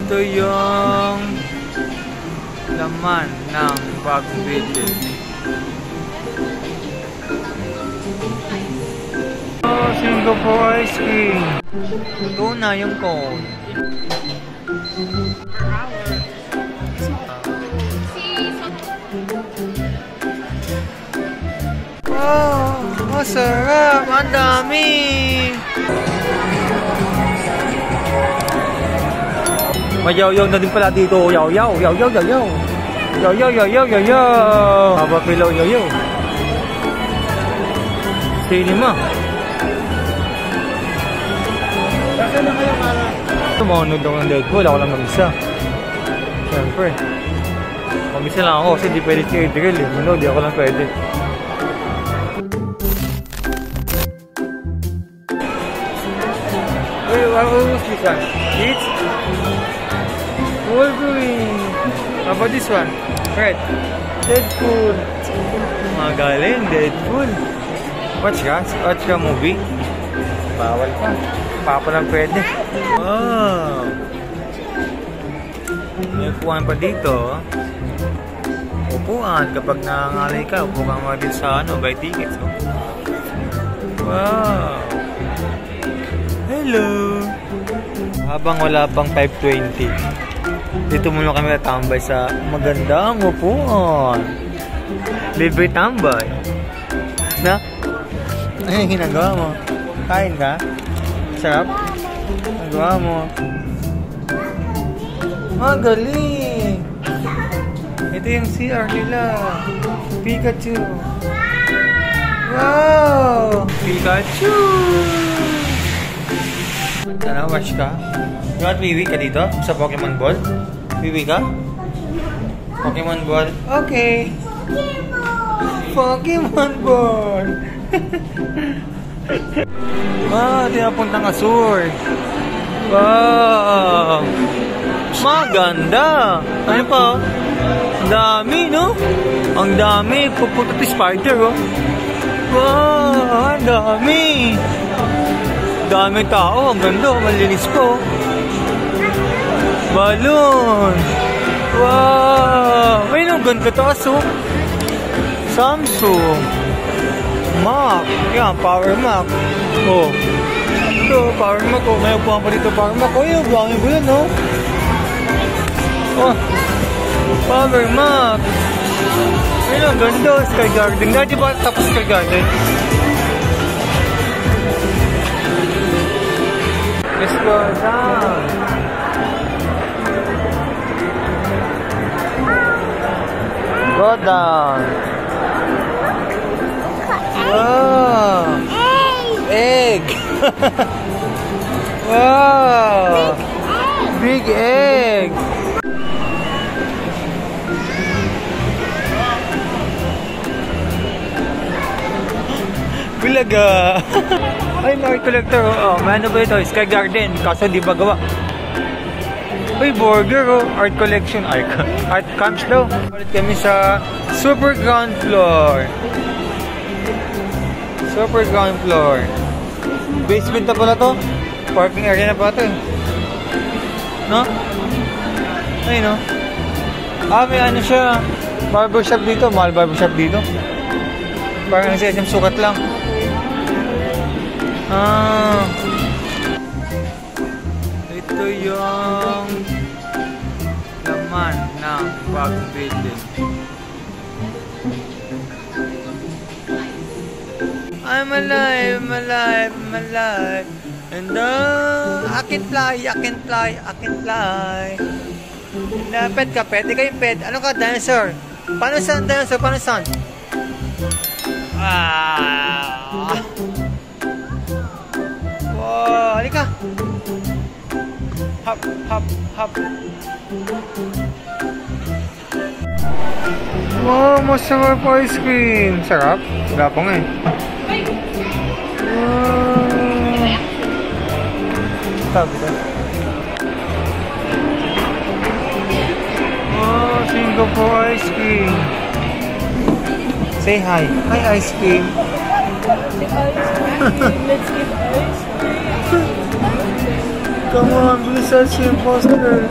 Ito yung laman ng bagong video. Oh, Singapore ice cream. Ito na yung cone. Wow, masarap. Ang dami. May yaw-yaw na din pala dito. Yaw-yaw, yaw-yaw, yaw-yaw. Yaw-yaw, yaw-yaw, yaw-yaw. Haba pilaw, yaw-yaw. Cinema. Saan na kayo kala? Tumunod ako ng Deadpool. Ako lang mag-isa. Siyempre. Mag-isa lang ako kasi di pwede si Adriel eh. Ano, di ako lang pwede. Wait, what was this one? It's Wolverine. How about this one? Right. Deadpool. Magaling, Deadpool. Watch ka movie? Bawal pa. Papa lang pwede. Wow. May upuan pa dito. Upuan. Kapag nangangalay ka, upo kang mga dito sa buy tickets. Oh. Wow. Hello. Habang wala pang 5:20, dito muna kami natambay sa magandang upuan. Libre tambay. Na? Ay, ginagawa mo. Kain ka? Sarap? Nagawa mo. Magaling! Ito yung CR nila. Pikachu. Wow! Pikachu! Ano, watch ka? You want wiwi ka dito? Sa Pokemon Ball? Wiwi ka? Pokemon Ball? Okay! Pokemon Ball! Ah, tinapuntang Azur. Wow! Maganda! Ano pa? Ang dami, no? Ang dami. Pupunta to spider, oh. Wow! Ang dami! Dami tao. Ang ganda. Malinis po. Balloon! Wow! Ay, ang ganda taas, oh. Samsung. Mac. Yan, Power Mac. Oh. Ito, Power Mac. Oh, may upuan pa dito, Power Mac. Oh, yung buhangin ko yun, oh. Oh. Power Mac. Ayun, ang ganda. Sky Garden. Dati ba tapos Sky Garden? Let's go down. Go down. Wow! Egg! Wow! Big egg! Bulaga! Ay, mga collector. Oh, may ano ba ito? Sky Garden. Kaso di ba gawa? Ay, burger. Oh. Art collection. Art camps daw. Ulit kami sa super ground floor. Super ground floor. Basement na pala to. Parking area na pala to. No? Ay, no? Ah, may ano siya. Barbershop dito. Mahal barbershop dito. Parang sa SM sukat lang. Ah. Ito yung laman ng bagong building. I'm alive, I'm alive, I'm alive. And I can fly, I can fly, I can fly. Pet ka, pet? Ikaw yung pet. Ano ka, dinosaur? Paano sound, dinosaur? Paano sound? Ah. Wow, halika. Hop, hop, hop. Wow, masarap ice cream. Sarap? Gapong eh. Wow. Sabi ka. Wow, Singapore ice cream. Say hi. Hi, ice cream. Let's get ice cream. Come on, please, ice cream poster.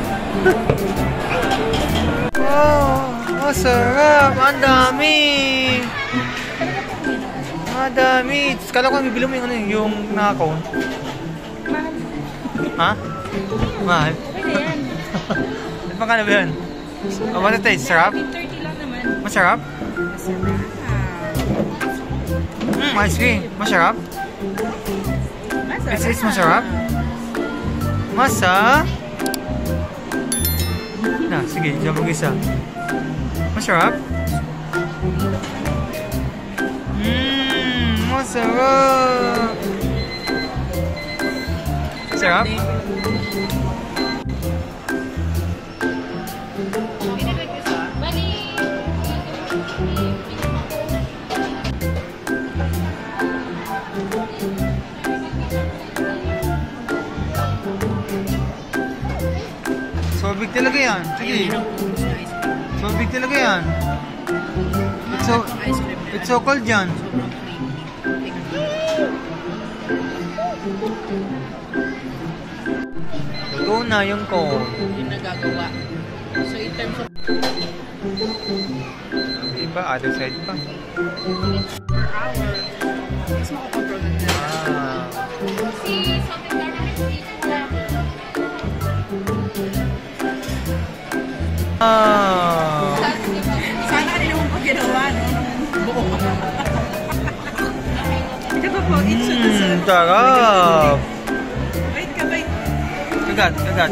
Wow, masarap. Ang dami. Ang dami. Kala ko bibili mo yung ano, yung naka-cone. Mahal. Ha? Mahal? Pwede yan. Ano pa ka na ba yun? Oh, what it taste? Sarap? 30 lang naman. Masarap? Masarap. Ice cream. Masarap? Masarap. It's masarap? Masa? Na, sige, dyan mag-isa. Masarap? Masarap! Sarap? So big talaga yan. Sige. So big talaga yan. It's so cold yan. Luto na yung cone. Yung nagagawa. So in terms of Iba, other side pa. per hour, mas makakontrol na nila. Sana kanina mo pa ginawa, no? Buo. Ito po, it's Sarap! Wait ka, wait. Kagat.